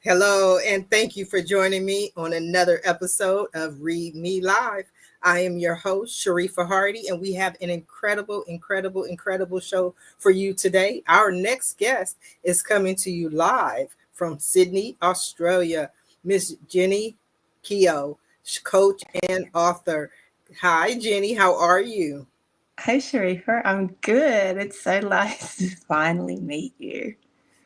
Hello, and thank you for joining me on another episode of Read Me Live. I am your host, Sharifah Hardie, and we have an incredible show for you today. Our next guest is coming to you live from Sydney, Australia, Miss Jennie Keogh, coach and author. Hi, Jennie, how are you? Hi, Sharifah. I'm good. It's so nice to finally meet you.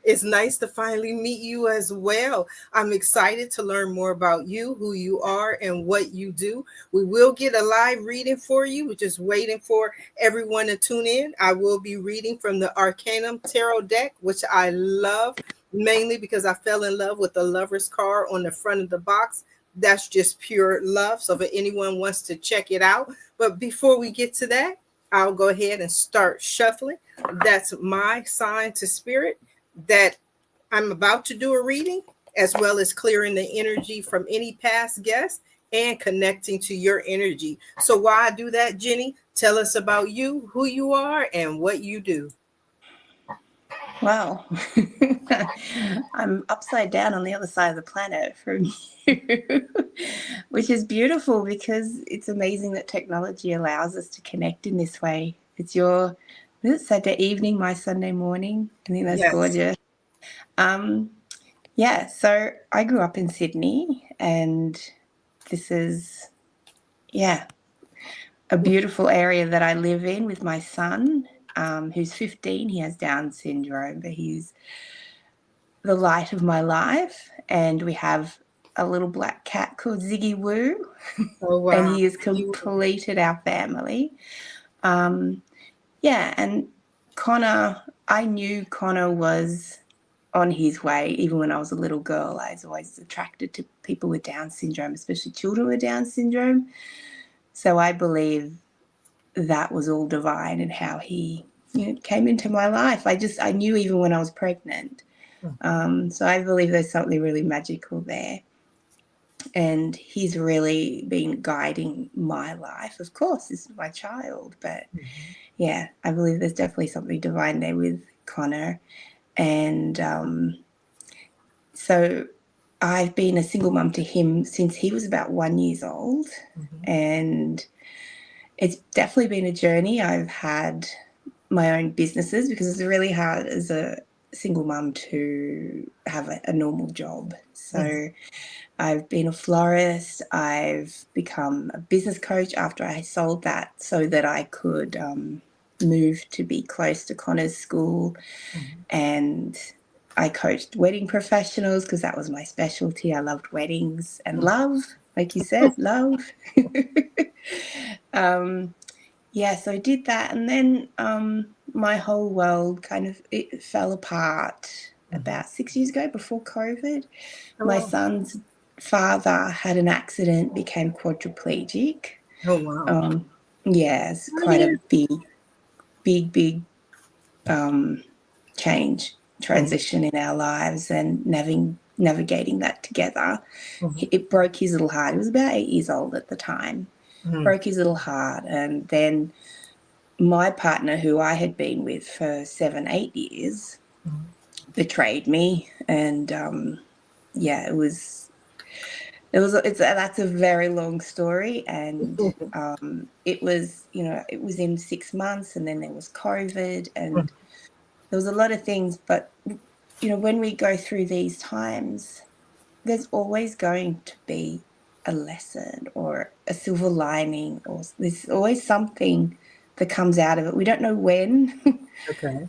It's nice to finally meet you as well. I'm excited to learn more about you, who you are, and what you do. We will get a live reading for you. We're just waiting for everyone to tune in. I will be reading from the Arcanum Tarot deck, which I love, mainly because I fell in love with the Lover's card on the front of the box. That's just pure love. So if anyone wants to check it out. But before we get to that, I'll go ahead and start shuffling. That's my sign to spirit that I'm about to do a reading, as well as clearing the energy from any past guests and connecting to your energy. So, while I do that, Jennie, tell us about you, who you are, and what you do. Well, I'm upside down on the other side of the planet from you, which is beautiful because it's amazing that technology allows us to connect in this way. It's your Saturday evening, my Sunday morning. I think that's Yes. gorgeous. Um, yeah, so I grew up in Sydney, and this is, yeah, a beautiful area that I live in with my son, who's 15. He has Down syndrome, but he's the light of my life. And we have a little black cat called Ziggy Woo, Oh, and wow. he has completed our family. Um, yeah, and Connor, I knew Connor was on his way. Even when I was a little girl, I was always attracted to people with Down syndrome, especially children with Down syndrome. So I believe that was all divine and how he came into my life. I knew even when I was pregnant. So I believe there's something really magical there. And he's really been guiding my life. Of course, this is my child, but yeah, I believe there's definitely something divine there with Connor. And so I've been a single mum to him since he was about 1 year old. And it's definitely been a journey. I've had my own businesses because it's really hard as a single mum to have a normal job. So I've been a florist. I've become a business coach after I sold that so that I could move to be close to Connor's school. And I coached wedding professionals because that was my specialty. I loved weddings and love, like you said, love. Yeah, so I did that, and then my whole world kind of it fell apart about 6 years ago before COVID. Oh, My wow. son's father had an accident, became quadriplegic. Oh, wow. Yeah, it's Oh, quite yeah. a big change, transition in our lives, and navigating that together. It broke his little heart. He was about 8 years old at the time. Broke his little heart, and then my partner, who I had been with for 7, 8 years, betrayed me, and yeah, that's a very long story, and it was in 6 months, and then there was COVID, and there was a lot of things, but when we go through these times, there's always going to be a lesson or a silver lining, or there's always something that comes out of it. We don't know when, Okay.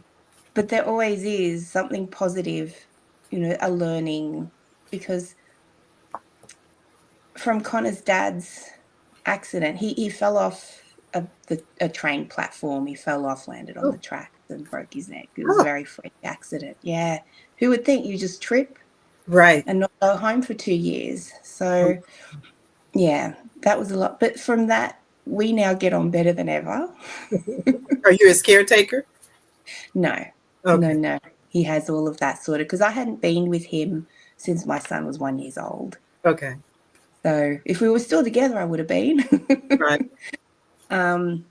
but there always is something positive, a learning. Because from Connor's dad's accident, he fell off a train platform. He fell off, landed on Oh, the tracks, and broke his neck. It was a oh, very freak accident. Yeah. Who would think you just trip right. and not go home for 2 years? So yeah, that was a lot. But from that, we now get on better than ever. Are you his caretaker? No, no, Okay. no. He has all of that sorted because I hadn't been with him since my son was 1 year old. Okay. So if we were still together, I would have been. Right. um,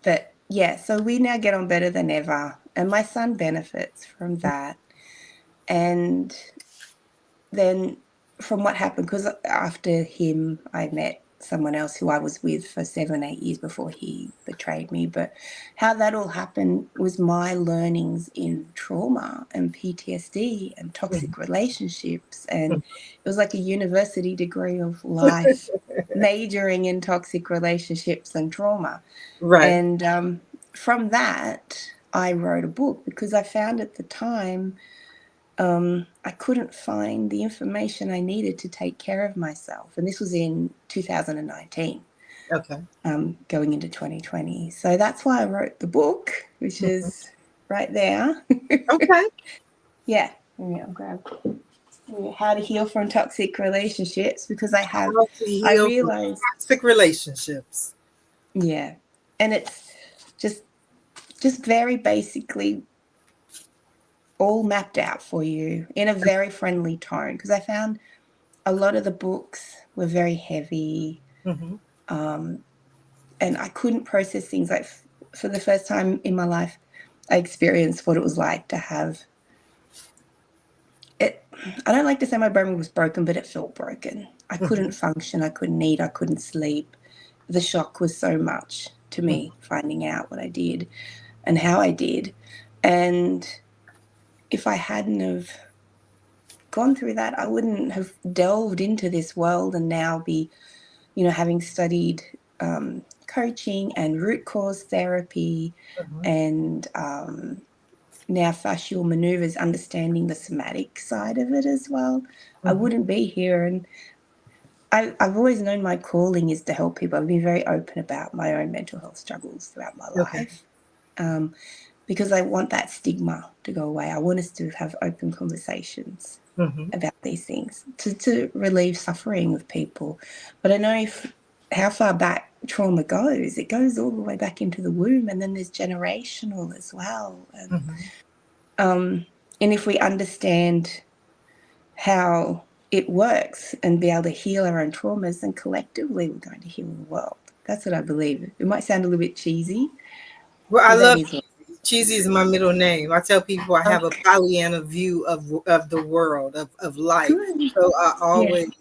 but yeah, so we now get on better than ever. And my son benefits from that. And then from what happened, because after him, I met someone else who I was with for 7-8 years before he betrayed me. But how that all happened was my learnings in trauma and PTSD and toxic relationships. And it was like a university degree of life, majoring in toxic relationships and trauma. Right. And from that, I wrote a book because I found at the time I couldn't find the information I needed to take care of myself. And this was in 2019, Okay. going into 2020. So that's why I wrote the book, which is right there. Okay. Yeah. I'll grab How to Heal from Toxic Relationships, because How to I heal from realized, toxic relationships. yeah. And it's just very basically all mapped out for you in a very friendly tone, because I found a lot of the books were very heavy, Mm-hmm. and I couldn't process things. Like for the first time in my life, I experienced what it was like to have it. I don't like to say my brain was broken, but it felt broken. I couldn't function. I couldn't eat. I couldn't sleep. The shock was so much to me, finding out what I did and how I did. And if I hadn't have gone through that, I wouldn't have delved into this world and now be, having studied coaching and root cause therapy, Mm-hmm. and now fascial maneuvers, understanding the somatic side of it as well. I Mm-hmm. wouldn't be here. And I've always known my calling is to help people. I've been very open about my own mental health struggles throughout my Okay. life, because I want that stigma to go away. I want us to have open conversations Mm-hmm. about these things to relieve suffering with people. But I know how far back trauma goes. It goes all the way back into the womb, and then there's generational as well. Mm-hmm. And if we understand how it works and be able to heal our own traumas, then collectively we're going to heal the world. That's what I believe. It might sound a little bit cheesy, Well, I but that love is what. cheesy. Cheesy is my middle name. I tell people I have a Okay, Pollyanna view of the world of life. good. So I Yeah. always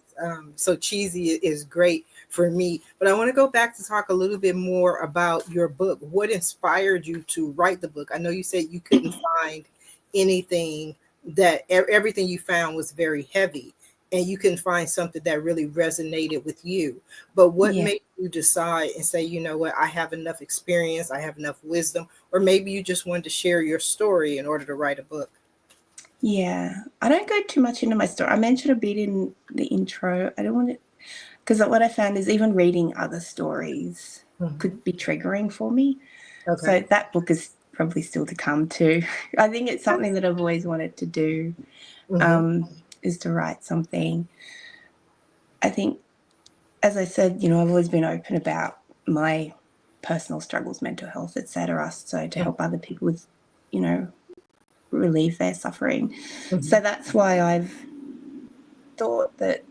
so cheesy is great for me. But I want to go back to talk a little bit more about your book. What inspired you to write the book? I know you said you couldn't find anything that everything you found was very heavy, and you can find something that really resonated with you. But what Yeah. made you decide and say, you know what, I have enough experience, I have enough wisdom, or maybe you just wanted to share your story in order to write a book? Yeah. I don't go too much into my story. I mentioned a bit in the intro. I don't want to, because what I found is even reading other stories Mhm. could be triggering for me. Okay. So that book is probably still to come too. I think it's something that I've always wanted to do, Hmm. is to write something. I think, as I said, I've always been open about my personal struggles, mental health, etc. So to help other people with, you know, relieve their suffering. Hmm. So that's why I've thought that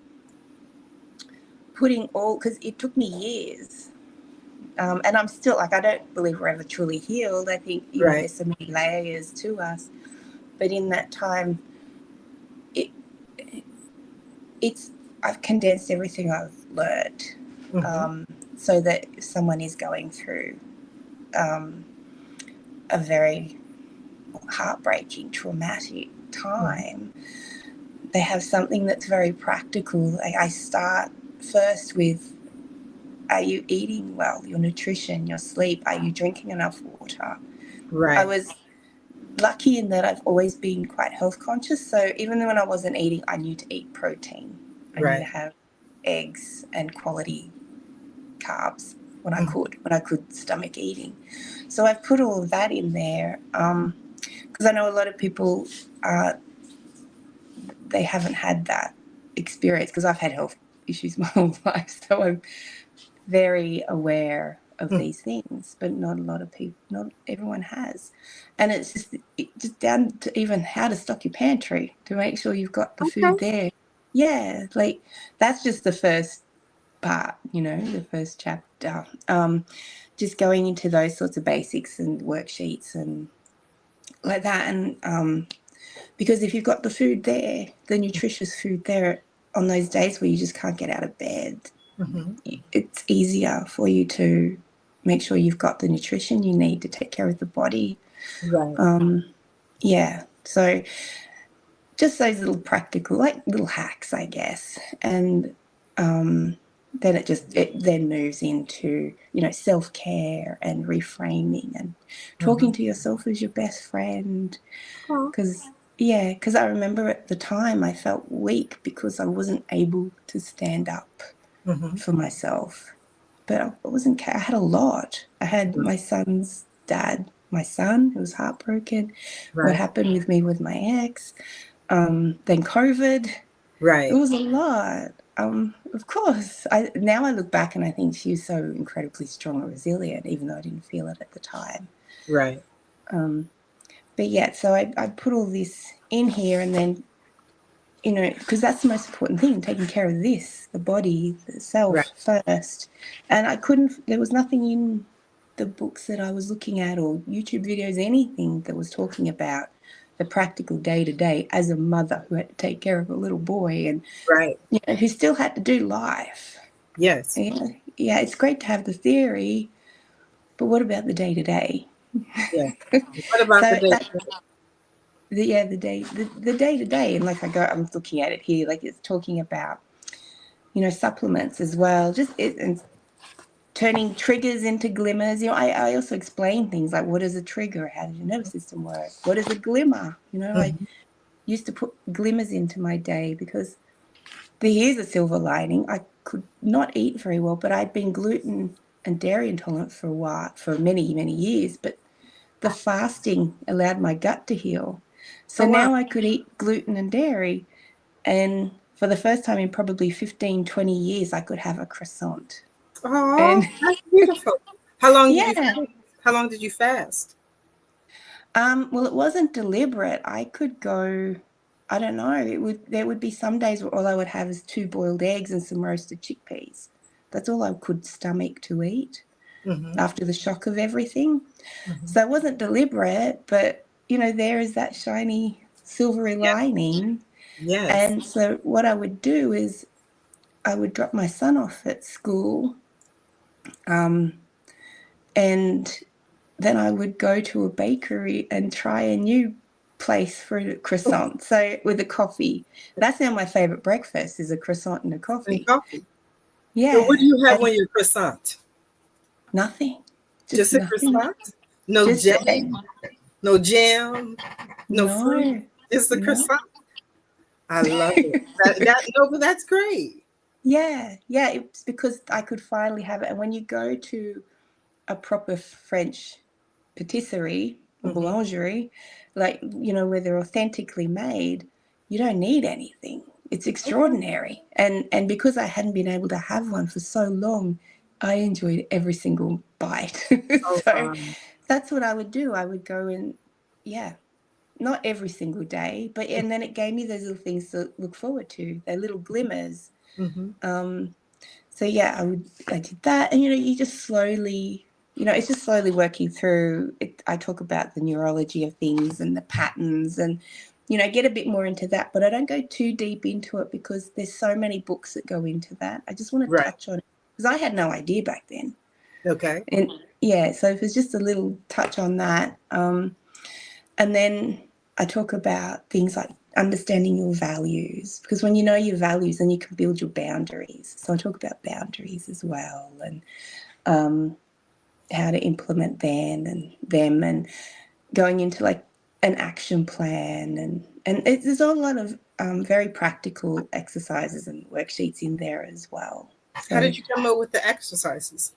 putting all, because it took me years. And I'm still, like, I don't believe we're ever truly healed. I think, Right. there's so many layers to us. But in that time, it, it's, I've condensed everything I've learned, Hmm. so that if someone is going through um, a very heartbreaking, traumatic time, they have something that's very practical. I start first with, are you eating well? Your nutrition, your sleep, are you drinking enough water? I Right. was lucky in that I've always been quite health conscious. So even when I wasn't eating, I knew to eat protein. I knew to Right. have eggs and quality carbs when I Hmm. could stomach eating. So I've put all of that in there, because I know a lot of people, they haven't had that experience, because I've had health issues my whole life. So I'm very aware of these things, but not a lot of people, not everyone has. And it's just down to even how to stock your pantry to make sure you've got the Okay. food there. Yeah, like that's just the first part, the first chapter. Just going into those sorts of basics and worksheets and like that. And Because if you've got the food there, the nutritious food there, on those days where you just can't get out of bed, it's easier for you to make sure you've got the nutrition you need to take care of the body. Right. Yeah. So just those little practical, like little hacks, I guess. And then it then moves into, self-care and reframing and talking to yourself as your best friend. Because I remember at the time I felt weak because I wasn't able to stand up for myself. But I had a lot. I had my son's dad, my son, who was heartbroken. What happened with me with my ex, then COVID. Right. It was a lot. Of course, now I look back and I think she was so incredibly strong and resilient, even though I didn't feel it at the time. Right. But yeah, so I put all this in here, and then, because that's the most important thing, taking care of this, the body, the self first. And there was nothing in the books that I was looking at or YouTube videos, anything that was talking about the practical day-to-day as a mother who had to take care of a little boy and who still had to do life. Yes. Yeah, it's great to have the theory, but what about the day-to-day? Yeah. What about the day? The day-to-day, and like I'm looking at it here, like it's talking about, supplements as well, and turning triggers into glimmers. I also explain things like, what is a trigger? How does your nervous system work? What is a glimmer? I used to put glimmers into my day because here's a silver lining. I could not eat very well, but I'd been gluten and dairy intolerant for many, many years. But the fasting allowed my gut to heal. So now I could eat gluten and dairy. And for the first time in probably 15, 20 years, I could have a croissant. Oh, that's beautiful. How long did you Yeah. fast? How long did you fast? Well, it wasn't deliberate. I could go, I don't know. There would be some days where all I would have is 2 boiled eggs and some roasted chickpeas. That's all I could stomach to eat after the shock of everything. So it wasn't deliberate, but there is that shiny silvery lining. Yes. And so what I would do is I would drop my son off at school, and then I would go to a bakery and try a new place for a croissant. So with a coffee. That's now my favorite breakfast, is a croissant and a coffee. And coffee. Yeah. So what do you have on your croissant? Nothing. Just a nothing. croissant? No Just jelly? No jam? No fruit? Just a no. croissant? I love it. But that's great. Yeah. It's because I could finally have it. And when you go to a proper French patisserie or boulangerie, like, where they're authentically made, you don't need anything. It's extraordinary. And because I hadn't been able to have one for so long, I enjoyed every single bite. So that's what I would do. I would go and, not every single day, and then it gave me those little things to look forward to, those little glimmers. So I did that, and you just slowly, it's just slowly working through it. I talk about the neurology of things and the patterns, and get a bit more into that, but I don't go too deep into it because there's so many books that go into that. I just want to touch on it because I had no idea back then. Okay. And so if it's just a little touch on that, and then I talk about things like understanding your values, because when you know your values, then you can build your boundaries. So I talk about boundaries as well, and how to implement them and going into like an action plan, and there's a lot of very practical exercises and worksheets in there as well. So, how did you come up with the exercises?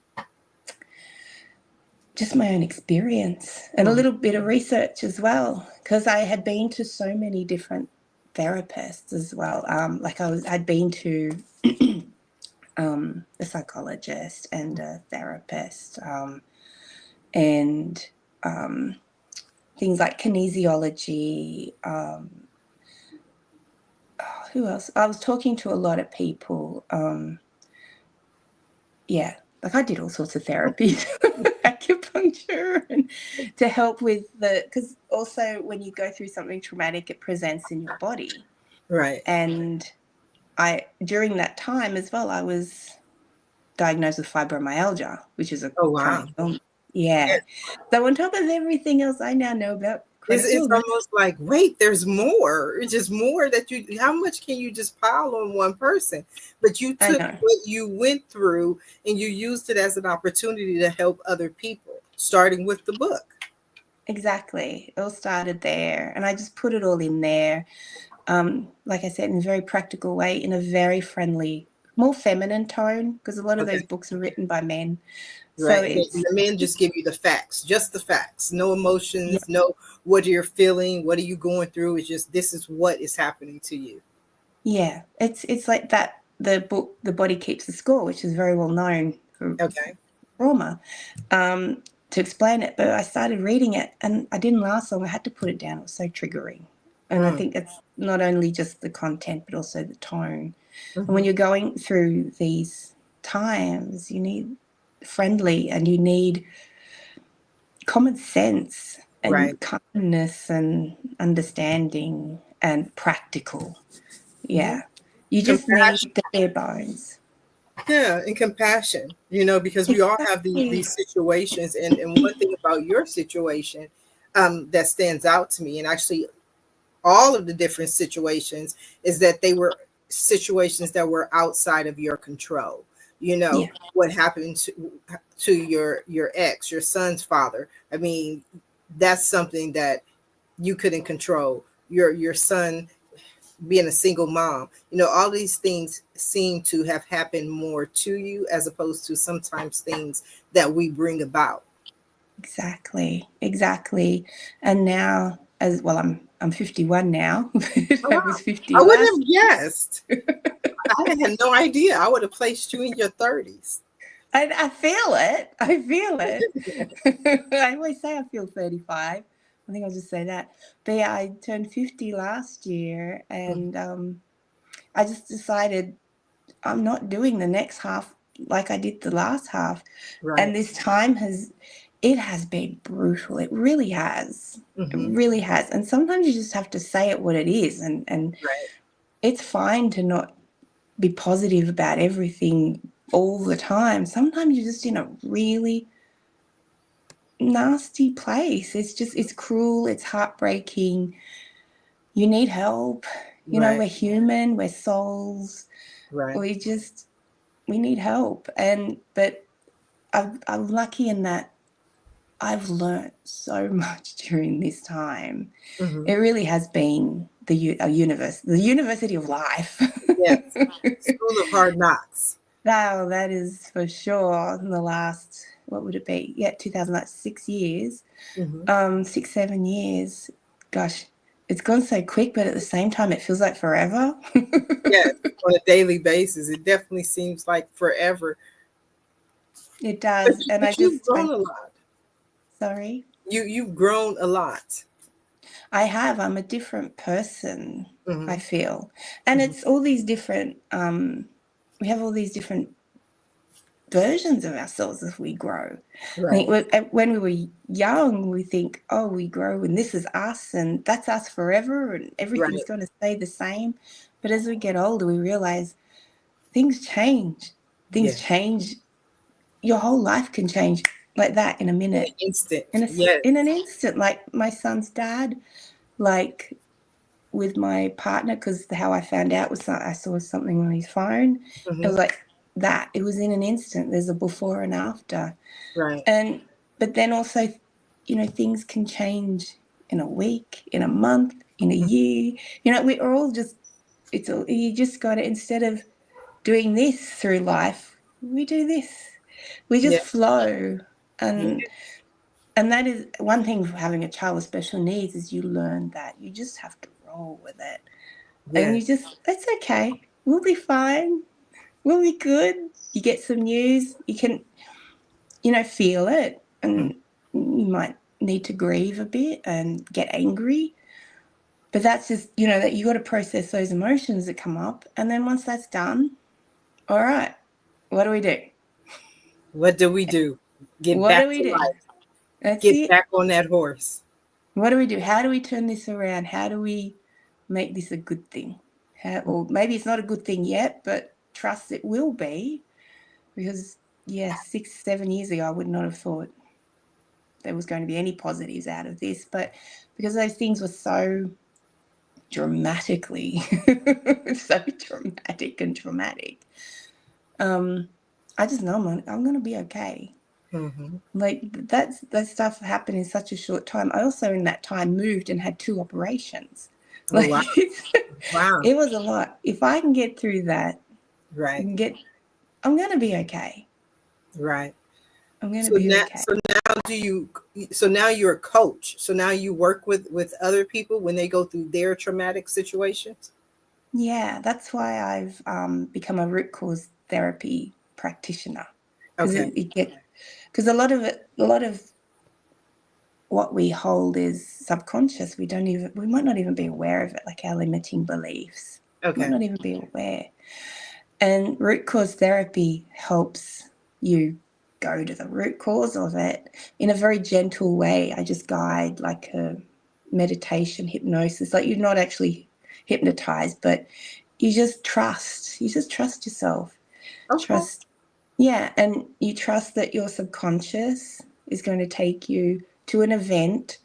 Just my own experience and a little bit of research as well, because I had been to so many different therapists as well. I'd been to a psychologist and a therapist, and things like kinesiology. Who else? I was talking to a lot of people. Like I did all sorts of therapies back acupuncture and to help with because also when you go through something traumatic, it presents in your body. Right. And during that time as well, I was diagnosed with fibromyalgia, which is a Oh, wow. chronic illness. Yeah. So on top of everything else I now know about chronic It's illness. almost like, wait, there's more. It's just more that how much can you just pile on one person? But you I took know. what you went through and you used it as an opportunity to help other people, starting with the book. Exactly. It all started there. And I just put it all in there. Like I said, in a very practical way, in a very friendly, more feminine tone, because a lot of Okay. those books are written by men. So Right. And it's the men just give you the facts, just the facts, no yeah, emotions, no what you're feeling, what are you going through. It's just, this is what is happening to you. yeah. It's like that the book The Body Keeps the Score, which is very well known for Okay. trauma, to explain it. But I started reading it and I didn't last long. I had to put it down. It was so triggering. And I Mm. think it's not only just the content, but also the tone. And when Hmm. you're going through these times, you need friendly and you need common sense Right. and kindness and understanding and practical. Hmm. Yeah. You just need Compassion. the bare bones. Yeah, and compassion, because we all have Exactly. these situations. And one thing about your situation that stands out to me, and actually all of the different situations, is that they were situations that were outside of your control. Yeah. What happened to your ex, your son's father. I mean, that's something that you couldn't control. Your son being a single mom, all these things seem to have happened more to you as opposed to sometimes things that we bring about. Exactly. Exactly. And now, as well, I'm 51 now. Oh, I wow. was 50 I wouldn't last. have guessed. I had no idea. I would have placed you in your 30s. I feel it. I feel it. I always say I feel 35. I think I'll just say that. But yeah, I turned 50 last year, Mhm. and I just decided I'm not doing the next half like I did the last half. And Right. this time it has been brutal. It really has. It Hmm. really has. And sometimes you just have to say it what it is. And Right. it's fine to not be positive about everything all the time. Sometimes you're just in a really nasty place. It's cruel, it's heartbreaking. You need help. Right. We're human, we're souls. Right. We need help. But I'm lucky in that I've learned so much during this time. Hmm. It really has been a the university of life. Yes. School of Hard Knocks. Wow, that is for sure. In the last, what would it be? Yeah, 2000, like 6 years, Hmm. 6, 7 years. Gosh, it's gone so quick, but at the same time, it feels like forever. Yes. On a daily basis, it definitely seems like forever. It But, does, and but you've grown a lot. sorry, You've grown a lot. I have. I'm a different person. I Hmm. feel, and Hmm. it's all these different. We have all these different versions of ourselves as we grow. I think Right. when we were young, we think, oh, we grow and this is us and that's us forever and everything's Right. going to stay the same. But as we get older, we realize things change. Things Yes. change. Your whole life can change like that in a In an minute, instant. Yes. in an instant. Like my son's dad, like with my partner, because how I found out was that I saw something on his phone. It Hmm. was like that. It was in an instant. There's a before and after. Right. And but then also, things can change in a week, in a month, in a year. We're all just you just got to, instead of doing this through life, we do this. We just Yeah. flow. Yeah. And that is one thing for having a child with special needs, is you learn that you just have to roll with it. And Yes. it's okay. We'll be fine. We'll be good. You get some news, you can, feel it, Mhm. and you might need to grieve a bit and get angry. But that's just, that you got to process those emotions that come up. And then once that's done, all right, what do we do? What do we do? Get What do back we to do? life. That's Get it. back on that horse. What do we do? How do we turn this around? How do we make this a good thing? Or maybe it's not a good thing yet, but trust it will be. Because, yeah, 6, 7 years ago, I would not have thought there was going to be any positives out of this. But because those things were so dramatically, so dramatic and traumatic, I just know I'm going to be okay. Mm-hmm. Like that stuff happened in such a short time. I also in that time moved and had 2 operations. Oh, Like wow. Wow. it was a lot. If I can get through that, Right. I'm gonna be okay. Right. I'm gonna So be now, okay. so now you're a coach. So now you work with other people when they go through their traumatic situations. Yeah, that's why I've become a root cause therapy practitioner because Okay. because a lot of what we hold is subconscious. We might not even be aware of it, like our limiting beliefs. Might Okay. not even be aware. And root cause therapy helps you go to the root cause of it in a very gentle way. I just guide like a meditation, hypnosis, like you're not actually hypnotized, but you just trust. You just trust yourself. Okay. Trust, yeah, and you trust that your subconscious is going to take you to an event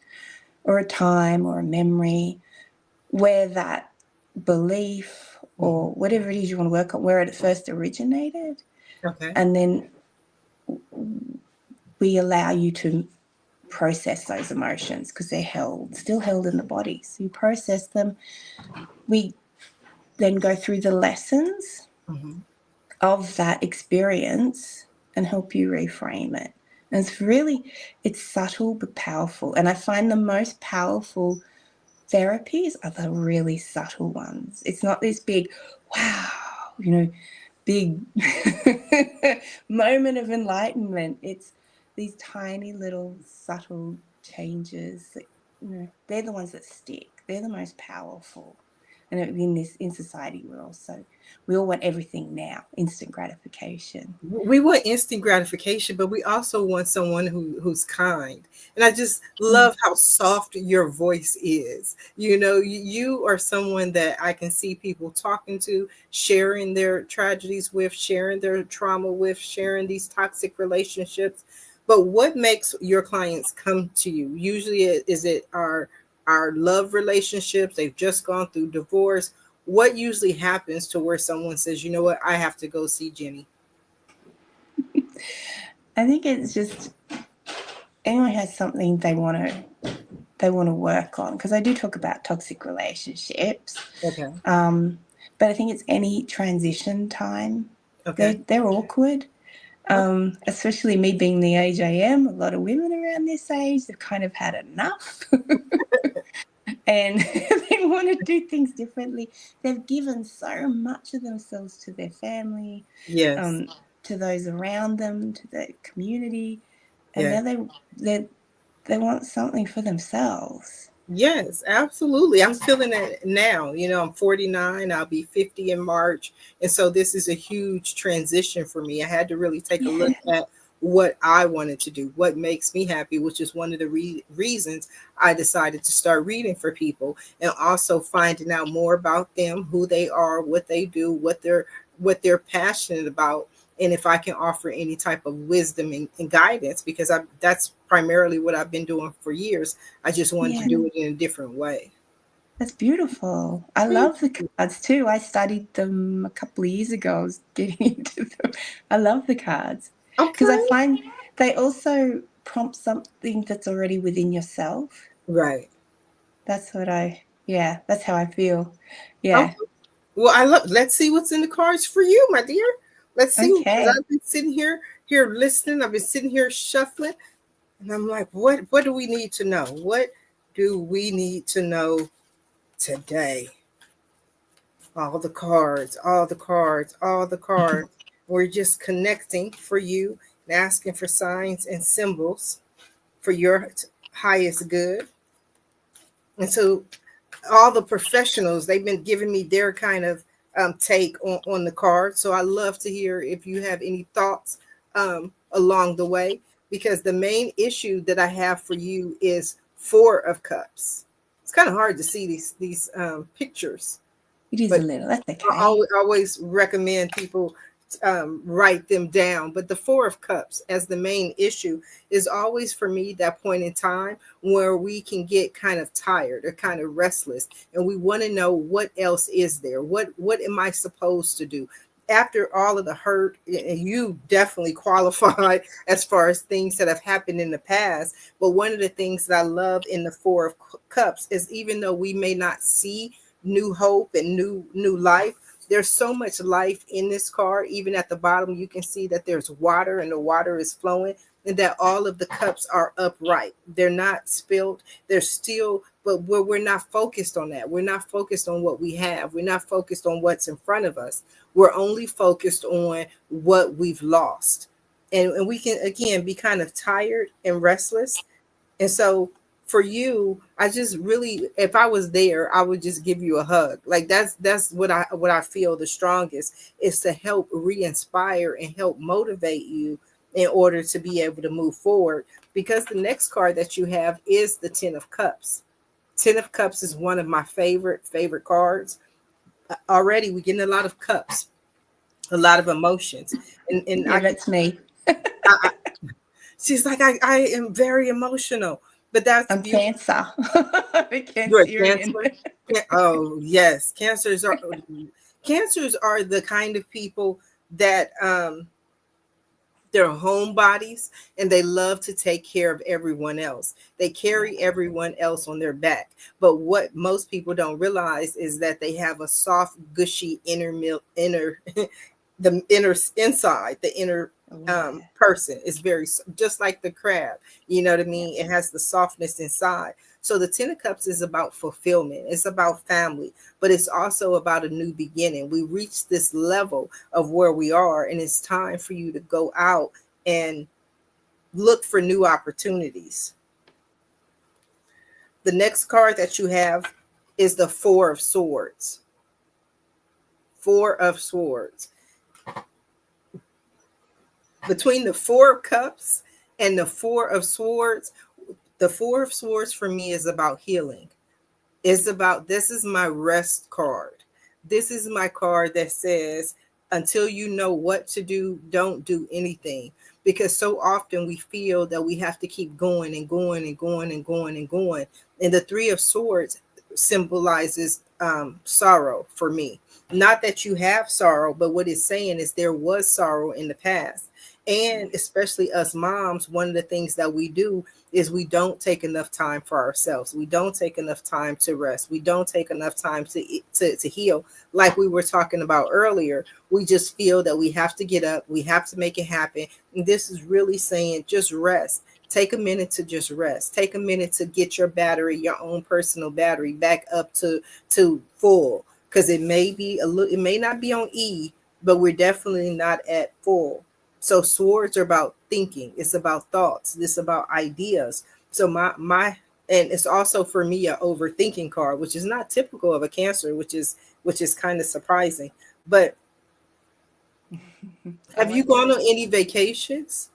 or a time or a memory where that belief Hmm. or whatever it is you want to work on, where it first originated. Okay. And then we allow you to process those emotions because they're still held in the body. So you process them. We then go through the lessons Hmm. of that experience and help you reframe it. And it's subtle but powerful. And I find the most powerful therapies are the really subtle ones. It's not this big, wow, big moment of enlightenment. It's these tiny little subtle changes that, they're the ones that stick. They're the most powerful. And in society, we all want everything now, instant gratification. We want instant gratification, but we also want someone who's kind. And I just Mm. love how soft your voice is. You are someone that I can see people talking to, sharing their tragedies with, sharing their trauma with, sharing these toxic relationships. But what makes your clients come to you? Usually, is it our love relationships? They've just gone through divorce. What usually happens to where someone says, you know what, I have to go see Jennie? I think it's just anyone has something they want to work on because I do talk about toxic relationships. Okay. But I think it's any transition time. Okay. They're awkward, Okay. especially me being the age I am. A lot of women around this age, they've kind of had enough and they want to do things differently. They've given so much of themselves to their family, Yes. um, to those around them, to the community, and Yeah. now they want something for themselves. Yes, absolutely. I'm feeling it now. I'm 49. I'll be 50 in March. And so this is a huge transition for me. I had to really take a look Yeah, at what I wanted to do, what makes me happy, which is one of the reasons I decided to start reading for people and also finding out more about them, who they are, what they do, what they're passionate about, and if I can offer any type of wisdom and guidance, because that's primarily what I've been doing for years. I just wanted to yeah. do it in a different way. That's beautiful. I Thank love the you. cards too. I studied them a couple of years ago. I was getting into them. I love the cards because I Okay. find they also prompt something that's already within yourself. Right. Yeah, that's how I feel. Okay. Yeah. Well, let's see what's in the cards for you, my dear. Let's see, because Okay. I've been sitting here listening. I've been sitting here shuffling, and I'm like, what do we need to know? What do we need to know today? All the cards, all the cards, all the cards. We're just connecting for you and asking for signs and symbols for your highest good. And so all the professionals, they've been giving me their kind of take on the card. So I love to hear if you have any thoughts along the way. because the main issue that I have for you is Four of Cups. It's kind of hard to see these pictures, It is a but little. That's I okay. always recommend people write them down. But the Four of Cups as the main issue is always for me that point in time where we can get kind of tired or kind of restless, and we want to know what else is there. What am I supposed to do? After all of the hurt, and you definitely qualify as far as things that have happened in the past. But one of the things that I love in the Four of Cups is, even though we may not see new hope and new life, there's so much life in this card. Even at the bottom you can see that there's water, and the water is flowing, and that all of the cups are upright. They're not spilled, they're still, but we're not focused on that. We're not focused on what we have. We're not focused on what's in front of us. We're only focused on what we've lost. And we can again be kind of tired and restless. And so for you, I just really, if I was there, I would just give you a hug. Like that's what I feel the strongest, is to help re-inspire and help motivate you in order to be able to move forward. Because the next card that you have is the Ten of Cups. Ten of Cups is one of my favorite cards. Already we're getting a lot of cups, a lot of emotions. And Yeah, that's me. I she's like, I am very emotional. But that's I'm beautiful. Cancer. I'm a You're a Cancerian. Cancer? Oh, yes. Cancers are the kind of people that they're homebodies, and they love to take care of everyone else. They carry everyone else on their back. But what most people don't realize is that they have a soft, gushy inner the inner inside, the inner Oh, yeah. person is very just like the crab. You know what I Yeah. mean? It has the softness inside. So the Ten of Cups is about fulfillment. It's about family, but it's also about a new beginning. We reach this level of where we are, and it's time for you to go out and look for new opportunities. The next card that you have is the Four of Swords. Four of Swords. Between the Four of Cups and the Four of Swords, the Four of Swords for me is about healing. It's about, this is my rest card. This is my card that says, until you know what to do, don't do anything. Because so often we feel that we have to keep going and going and going and going and going. And the Three of Swords symbolizes sorrow for me. Not that you have sorrow, but what it's saying is there was sorrow in the past. And especially us moms, one of the things that we do is we don't take enough time for ourselves. We don't take enough time to rest. We don't take enough time to heal. Like we were talking about earlier, we just feel that we have to get up, we have to make it happen. And this is really saying just rest. Take a minute to just rest. Take a minute to get your battery, your own personal battery, back up to full. Because it may be a little, it may not be on E, but we're definitely not at full. So swords are about thinking. It's about thoughts. It's about ideas. So my and it's also for me a overthinking card, which is not typical of a Cancer, which is kind of surprising. But I have you went gone to on any vacations?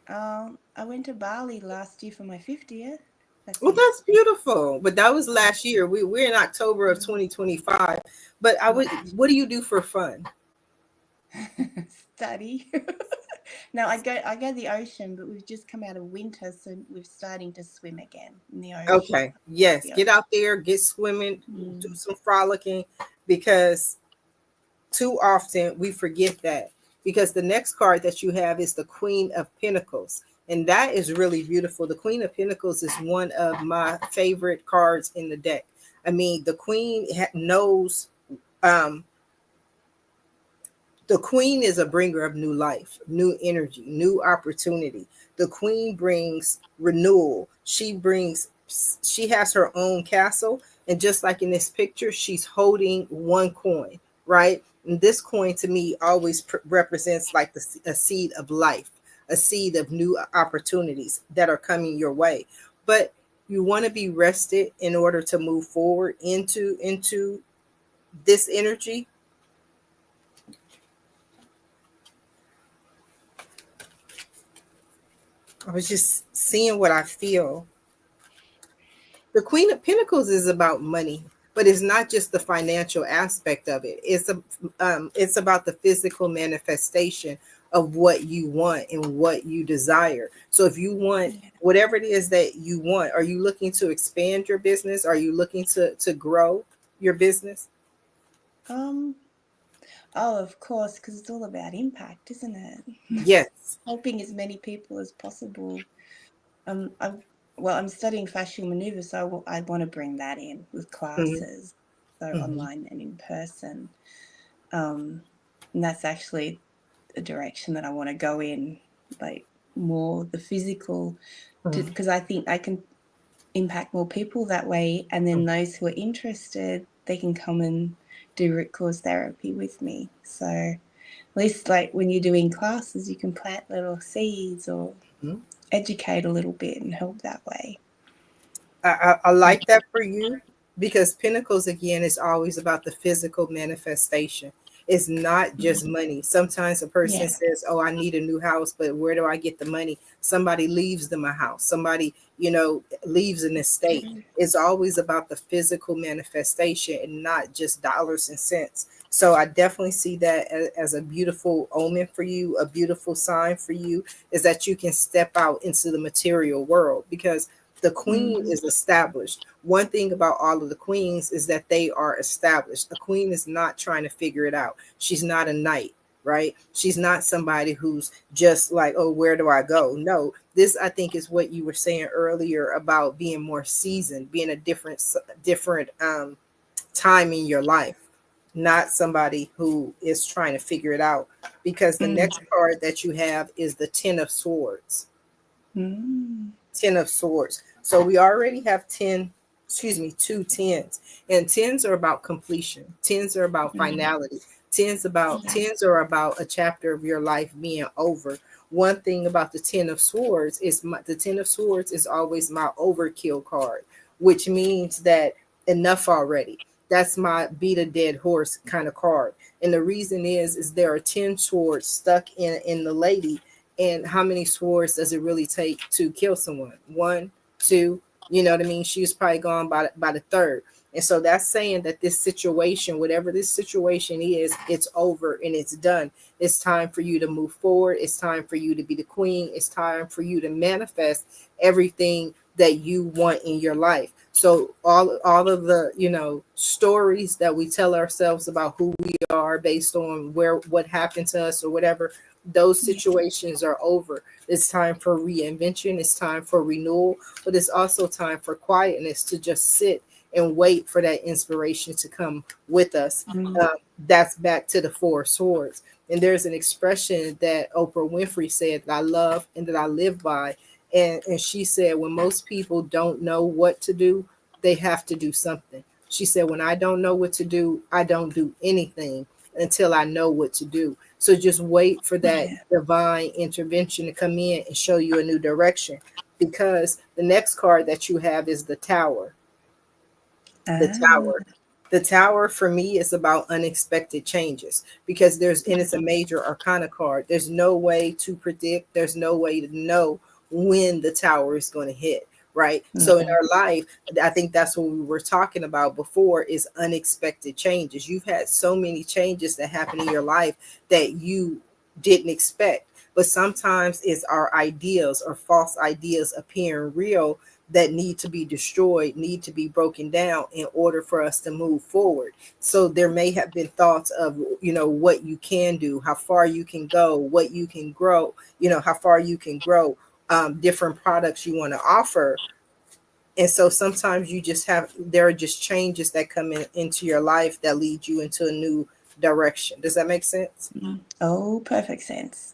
I went to Bali last year for my 50th. That's Well, it. that's beautiful. But that was Yeah. last year. We're in October of Mm. 2025. But I Yeah. would, what do you do for fun? Study. No, I go the ocean, but we've just come out of winter, so we're starting to swim again in the ocean. Okay. Yes. The Get ocean. out there, get swimming, do Mm. some frolicking, because too often we forget that. Because the next card that you have is the Queen of Pentacles. And that is really beautiful. The Queen of Pentacles is one of my favorite cards in the deck. I mean, the Queen knows, um, the Queen is a bringer of new life, new energy, new opportunity. The Queen brings renewal. She has her own castle. And just like in this picture, she's holding one coin, right? And this coin to me always represents like a seed of life, a seed of new opportunities that are coming your way. But you want to be rested in order to move forward into this energy. I was just seeing what I feel. The Queen of Pentacles is about money, but it's not just the financial aspect of it. It's about the physical manifestation of what you want and what you desire. So if you want Yeah. whatever it is that you want, are you looking to expand your business? Are you looking to grow your business? Um, oh, of course, because it's all about impact, isn't it? Yes. Helping as many people as possible. I'm well, I'm studying fascial maneuvers, so I want to bring that in with Mhm. classes, so Mhm. online and in person. Um, and that's actually a direction that I want to go in, like more the physical, Mhm. because I think I can impact more people that way. And then Mhm. those who are interested, they can come and do root cause therapy with me. So at least like when you're doing classes, you can plant little seeds or Mhm. educate a little bit and help that way. I like that for you, because Pentacles again is always about the physical manifestation. It's not just money. Sometimes a person Yeah. says, "Oh, I need a new house, but where do I get the money?" Somebody leaves them a house. Somebody, leaves an estate. It's always about the physical manifestation and not just dollars and cents. So I definitely see that as a beautiful omen for you, a beautiful sign for you, is that you can step out into the material world, because the queen Mm. is established. One thing about all of the queens is that they are established. A queen is not trying to figure it out. She's not a knight, right? She's not somebody who's just like, oh, where do I go? No, this I think is what you were saying earlier about being more seasoned, being a different time in your life, not somebody who is trying to figure it out. Because the Mm. next card that you have is the Ten of Swords. Mm. 10 of Swords. So we already have 10, excuse me, two tens. And tens are about completion. Tens are about Mm. finality. Tens are about a chapter of your life being over. One thing about the the 10 of Swords is always my overkill card, which means that enough already. That's my beat a dead horse kind of card. And the reason is there are 10 swords stuck in the lady, and how many swords does it really take to kill someone? One, two, you know what I mean? She was probably gone by the third. And so that's saying that this situation, whatever this situation is, it's over and it's done. It's time for you to move forward. It's time for you to be the queen. It's time for you to manifest everything that you want in your life. So all of the, stories that we tell ourselves about who we are based on what happened to us or whatever, those Yeah. situations are over. It's time for reinvention. It's time for renewal, but it's also time for quietness, to just sit and wait for that inspiration to come with us. Mm. That's back to the Four of Swords. And there's an expression that Oprah Winfrey said that I love and that I live by. And she said, when most people don't know what to do, they have to do something. She said, when I don't know what to do, I don't do anything until I know what to do. So just wait for that Yeah. divine intervention to come in and show you a new direction. Because the next card that you have is the Tower. The Ah. Tower. The Tower for me is about unexpected changes, because and it's a major arcana card. There's no way to predict, there's no way to know when the Tower is going to hit, right? So in Mm. our life, I think that's what we were talking about before, is unexpected changes. You've had so many changes that happen in your life that you didn't expect. But sometimes it's our ideas or false ideas appearing real that need to be destroyed, need to be broken down in order for us to move forward. So there may have been thoughts of, what you can do, how far you can go, what you can grow, how far you can grow, different products you want to offer. And so sometimes there are just changes that come into your life that lead you into a new direction. Does that make sense? Mm. Oh, perfect sense.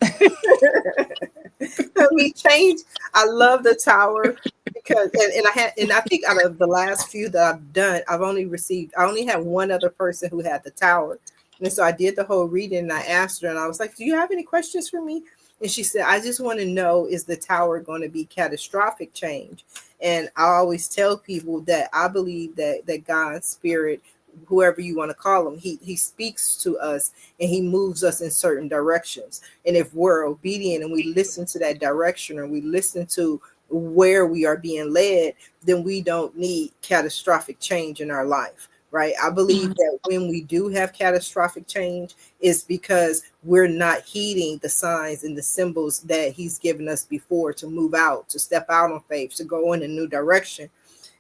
We change. I love the Tower, because and I think out of the last few that I've done, I only had one other person who had the Tower. And so I did the whole reading, and I asked her, and I was like, do you have any questions for me? And she said, I just want to know, is the Tower going to be catastrophic change? And I always tell people that I believe that God's spirit whoever you want to call him, he speaks to us and he moves us in certain directions. And if we're obedient and we listen to that direction, or we listen to where we are being led, then we don't need catastrophic change in our life. Right. I believe that when we do have catastrophic change, it's because we're not heeding the signs and the symbols that he's given us before to move out, to step out on faith, to go in a new direction.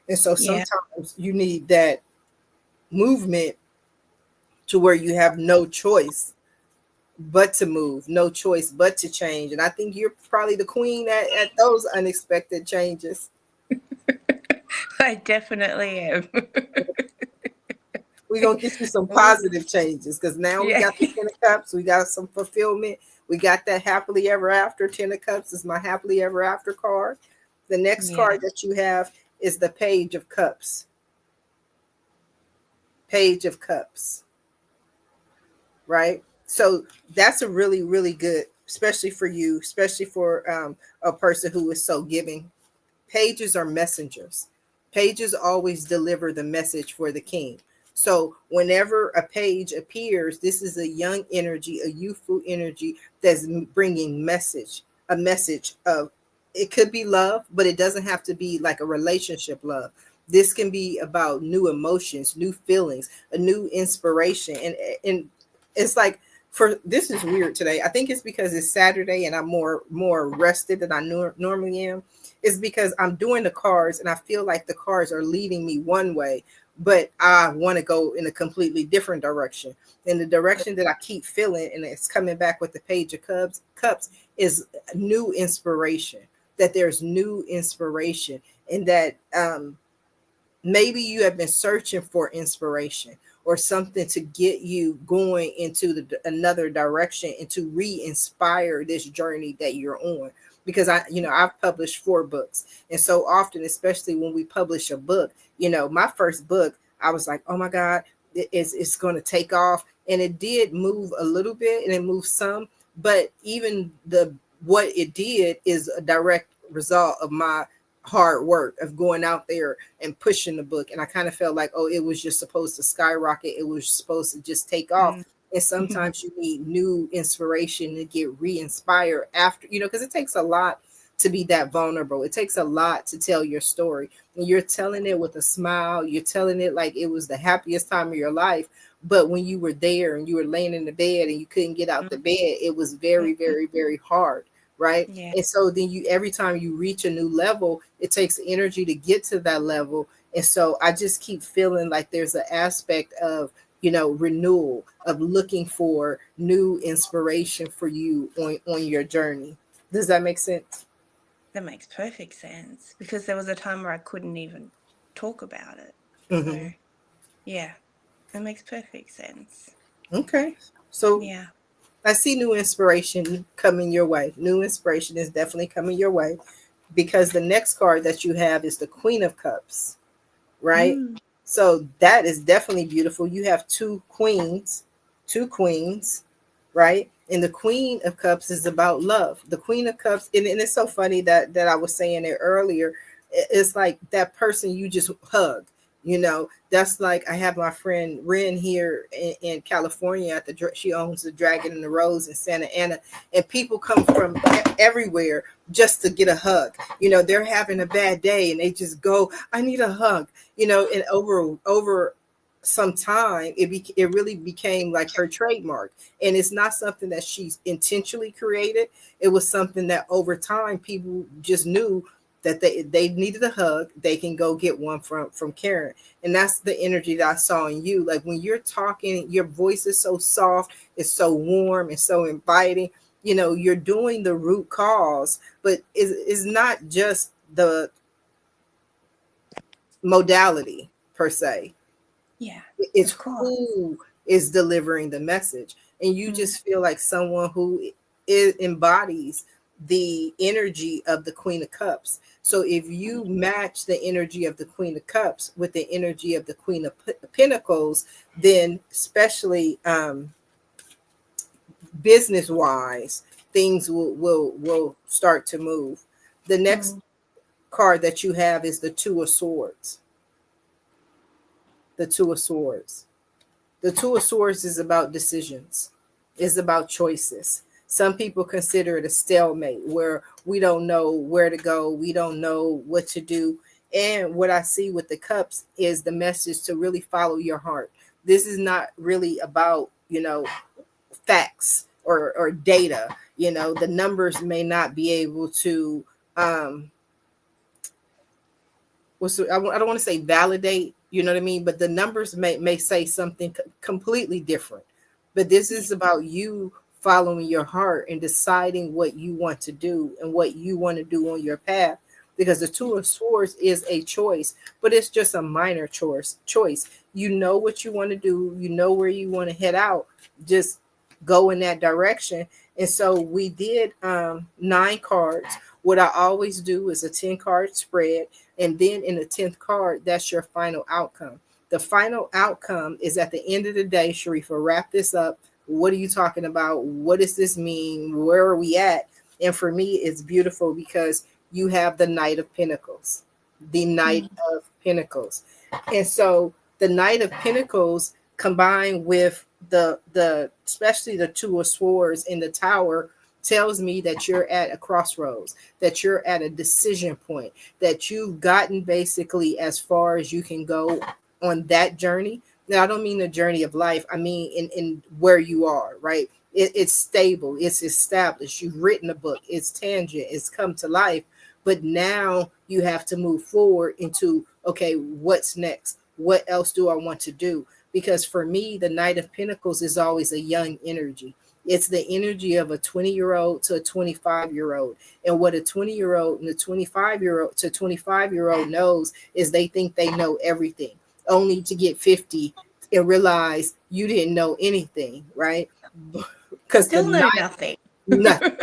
And so Yeah. sometimes you need that movement to where you have no choice but to move, no choice but to change. And I think you're probably the queen at those unexpected changes. I definitely am. We're going to get you some Oh, positive changes, because now we yeah. got the 10 of cups, we got some fulfillment, we got that happily ever after. 10 of cups is my happily ever after card. The next Yeah. card that you have is the page of cups. Page of cups. Right? So that's a really, really good, especially for you, especially for a person who is so giving. Pages are messengers. Pages always deliver the message for the king. So whenever a page appears, this is a young energy, a youthful energy that's bringing a message of, it could be love, but it doesn't have to be like a relationship love. This can be about new emotions, new feelings, a new inspiration. And it's like, for this is weird today. I think it's because it's Saturday and I'm more rested than I normally am. Is because I'm doing the cards and I feel like the cards are leading me one way, but I want to go in a completely different direction. And the direction that I keep feeling, and it's coming back with the page of cups, is new inspiration. That there's new inspiration, and that maybe you have been searching for inspiration or something to get you going into another direction and to re-inspire this journey that you're on. Because I've published 4 books, and so often, especially when we publish a book, my first book, I was like, oh my God, it's going to take off. And it did move a little bit, and it moved some, but even what it did is a direct result of my hard work of going out there and pushing the book. And I kind of felt like, oh, it was just supposed to skyrocket, it was supposed to just take off. Mm. And sometimes you need new inspiration to get re-inspired after, because it takes a lot to be that vulnerable. It takes a lot to tell your story, and you're telling it with a smile, you're telling it like it was the happiest time of your life. But when you were there and you were laying in the bed and you couldn't get out the bed, it was very, very, very hard. Right. Yeah. And so then every time you reach a new level, it takes energy to get to that level. And so I just keep feeling like there's an aspect of, renewal, of looking for new inspiration for you on your journey. Does that make sense? That makes perfect sense, because there was a time where I couldn't even talk about it. Mm-hmm. So, yeah, it makes perfect sense. Okay. So Yeah. I see new inspiration coming your way. New inspiration is definitely coming your way, because the next card that you have is the Queen of Cups. Right? Mm. So that is definitely beautiful. You have two queens, right? And the Queen of Cups is about love. The Queen of Cups, and it's so funny that I was saying it earlier. It's like that person you just hug. That's like, I have my friend Ren here in California she owns the Dragon and the Rose in Santa Ana, and people come from everywhere just to get a hug. They're having a bad day and they just go, I need a hug. And over some time, it really became like her trademark. And it's not something that she's intentionally created. It was something that over time people just knew that they needed a hug. They can go get one from Karen. And that's the energy that I saw in you. Like when you're talking, your voice is so soft, it's so warm, and so inviting. You're doing the root cause, but it's not just the modality per se. Yeah, It's of course. who is delivering the message. And you just feel like someone who embodies the energy of the Queen of Cups. So if you match the energy of the Queen of Cups with the energy of the Queen of Pentacles, then especially business wise, things will start to move. The next card that you have is the Two of Swords. The Two of Swords. The Two of Swords is about decisions. It's about choices. Some people consider it a stalemate where we don't know where to go. We don't know what to do. And what I see with the cups is the message to really follow your heart. This is not really about, facts or data. The numbers may not be able to um I don't want to say validate, you know what I mean, but the numbers may say something completely different. But this is about you following your heart and deciding what you want to do and what you want to do on your path, because the Two of Swords is a choice, but it's just a minor choice. You know what you want to do, you know where you want to head out, just go in that direction. And so we did 9 cards. What I always do is a 10-card spread, and then in the 10th card, that's your final outcome. The final outcome is at the end of the day. Sharifah, wrap this up. What are you talking about? What does this mean? Where are we at? And for me, it's beautiful because you have the Knight of Pentacles, the Knight of Pentacles. And so the Knight of Pentacles combined with the especially the Two of Swords in the Tower tells me that you're at a crossroads, that you're at a decision point, that you've gotten basically as far as you can go on that journey. Now, I don't mean the journey of life. I mean in where you are, right? It's stable. It's established. You've written a book. It's tangent. It's come to life. But now you have to move forward into, okay, what's next? What else do I want to do? Because for me, the Knight of Pentacles is always a young energy. It's the energy of a 20-year-old to a 25-year-old. And what a 20-year-old and a 25-year-old to 25-year-old knows is they think they know everything, only to get 50 and realize you didn't know anything, right? Because Still know nothing. nothing,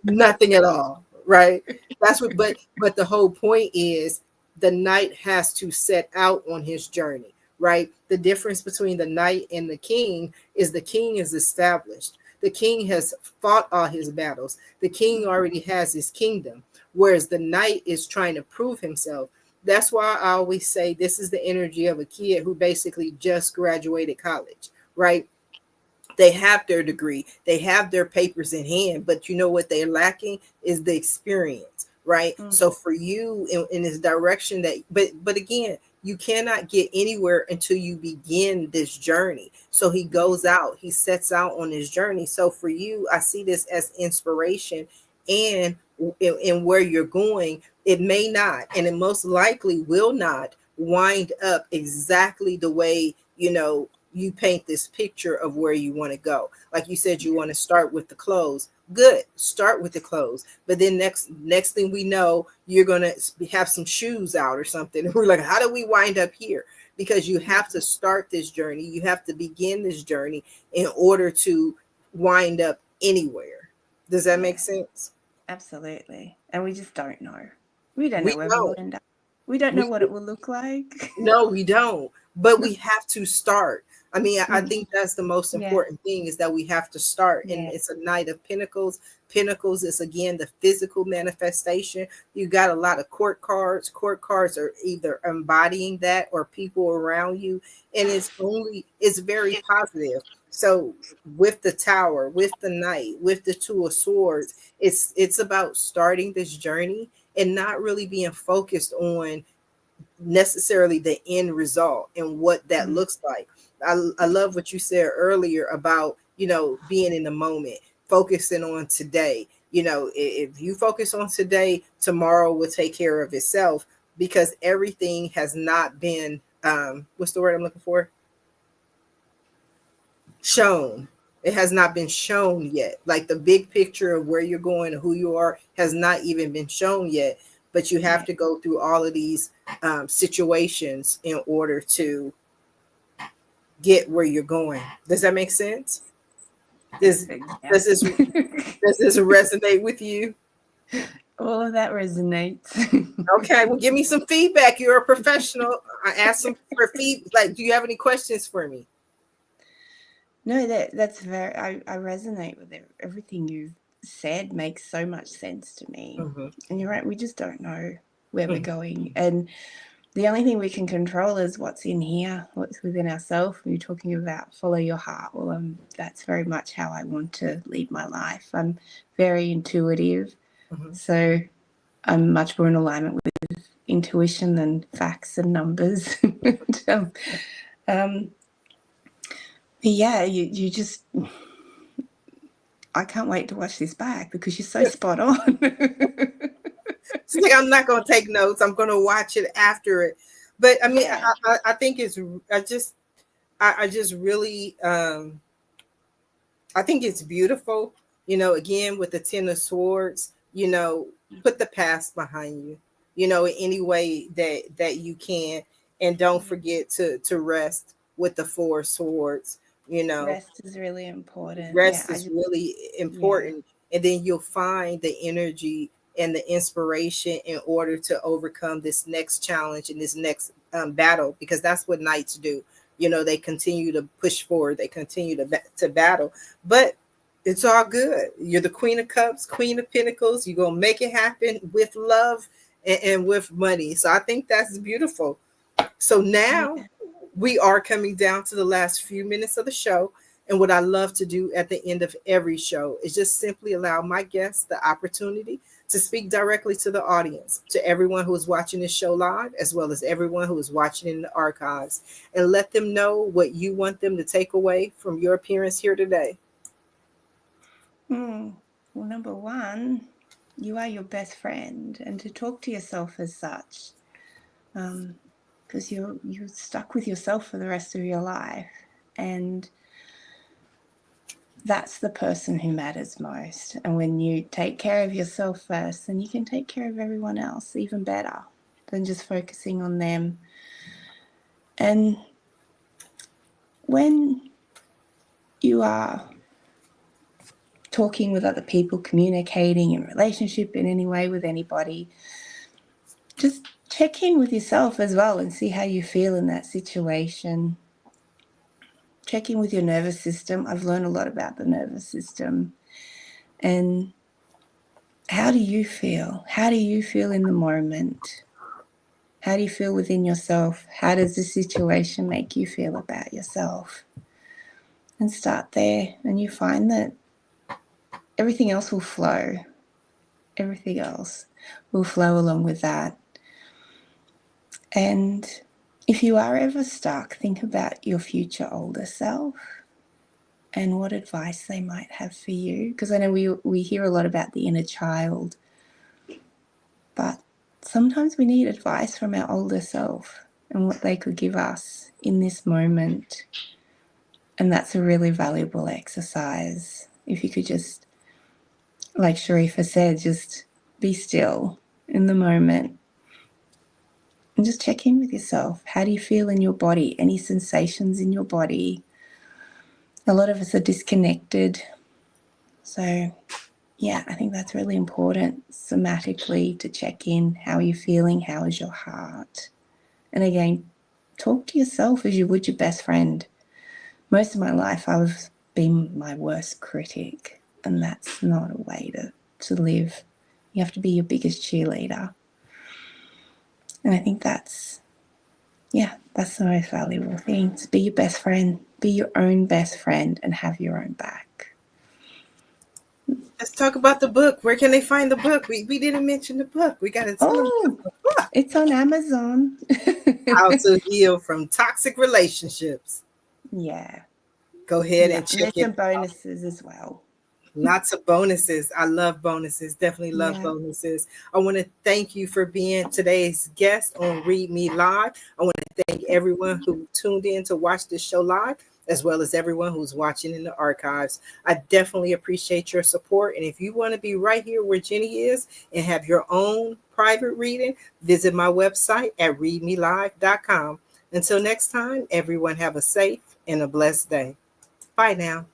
nothing at all, right? That's what, but the whole point is the knight has to set out on his journey, right? The difference between the knight and the king is the king is established. The king has fought all his battles. The king already has his kingdom, whereas the knight is trying to prove himself. That's why I always say this is the energy of a kid who basically just graduated college, right? They have their degree, they have their papers in hand, but you know what they're lacking is the experience, right? So for you in this direction that, but again, you cannot get anywhere until you begin this journey. So he goes out, he sets out on his journey. So for you, I see this as inspiration, and in where you're going, it may not, and it most likely will not wind up exactly the way you paint this picture of where you want to go. Like you said, you want to start with the clothes. Good, start with the clothes. But then next thing we know, you're gonna have some shoes out or something. And we're like, how do we wind up here? Because you have to start this journey. You have to begin this journey in order to wind up anywhere. Does that make sense? Absolutely. And we just don't know. We don't We know where we'll don't. end up. We don't We know what it will look like. No, we don't. But we have to start. I mean, I think that's the most Yeah. important thing, is that we have to start. And Yeah. it's a Knight of Pentacles. Pentacles is, again, the physical manifestation. You got a lot of court cards. Court cards are either embodying that or people around you. And it's very positive. So with the Tower, with the Knight, with the Two of Swords, it's about starting this journey and not really being focused on necessarily the end result and what that looks like. I love what you said earlier about, being in the moment, focusing on today. If you focus on today, tomorrow will take care of itself, because everything has not been, what's the word I'm looking for? Shown. It has not been shown yet. Like the big picture of where you're going and who you are has not even been shown yet. But you have to go through all of these situations in order to get where you're going. Does that make sense? Does does this does this resonate with you? All of that resonates. Okay, well, give me some feedback. You're a professional. I asked them for feedback. Like, do you have any questions for me? No, that's very. I resonate with it. Everything you've said makes so much sense to me. Mm-hmm. And you're right. We just don't know where we're going, and the only thing we can control is what's in here, what's within ourselves. You're talking about follow your heart. Well, that's very much how I want to lead my life. I'm very intuitive, so I'm much more in alignment with intuition than facts and numbers. But yeah, you just, I can't wait to watch this back because you're so spot on. It's like I'm not going to take notes. I'm going to watch it after it. But I mean, Yeah. I think it's, I just really, I think it's beautiful, again, with the 10 of swords, put the past behind you, in any way that you can. And don't forget to rest with the 4 swords, Rest is really important. Yeah, rest is really yeah. important. And then you'll find the energy and the inspiration in order to overcome this next challenge and this next battle, because that's what knights do. They continue to push forward, they continue to battle, but it's all good. You're the Queen of Cups, Queen of Pentacles. You're gonna make it happen with love and with money. So I think that's beautiful. So now Yeah. we are coming down to the last few minutes of the show. And what I love to do at the end of every show is just simply allow my guests the opportunity to speak directly to the audience, to everyone who is watching this show live, as well as everyone who is watching in the archives, and let them know what you want them to take away from your appearance here today. Well, number one, you are your best friend, and to talk to yourself as such, because you're stuck with yourself for the rest of your life, and that's the person who matters most. And when you take care of yourself first, then you can take care of everyone else even better than just focusing on them. And when you are talking with other people, communicating in relationship in any way with anybody, just check in with yourself as well and see how you feel in that situation. Check in with your nervous system. I've learned a lot about the nervous system. And how do you feel? How do you feel in the moment? How do you feel within yourself? How does the situation make you feel about yourself? And start there, and you find that everything else will flow. Everything else will flow along with that. And if you are ever stuck, think about your future older self and what advice they might have for you. Because I know we hear a lot about the inner child, but sometimes we need advice from our older self and what they could give us in this moment. And that's a really valuable exercise. If you could just, like Sharifah said, just be still in the moment and just check in with yourself. How do you feel in your body? Any sensations in your body? A lot of us are disconnected. So, yeah, I think that's really important somatically to check in. How are you feeling? How is your heart? And again, talk to yourself as you would your best friend. Most of my life, I've been my worst critic, and that's not a way to live. You have to be your biggest cheerleader. And I think that's the most valuable thing. To be your best friend, be your own best friend, and have your own back. Let's talk about the book. Where can they find the book? We didn't mention the book. We got to tell them about the book. It's on Amazon. How to Heal from Toxic Relationships. Yeah. Go ahead and And check there's it some out. bonuses as well. Lots of bonuses. I love bonuses. Definitely love Yeah. bonuses. I want to thank you for being today's guest on Read Me Live. I want to thank everyone who tuned in to watch this show live, as well as everyone who's watching in the archives. I definitely appreciate your support. And if you want to be right here where Jennie is and have your own private reading, visit my website at readmelive.com. Until next time, everyone have a safe and a blessed day. Bye now.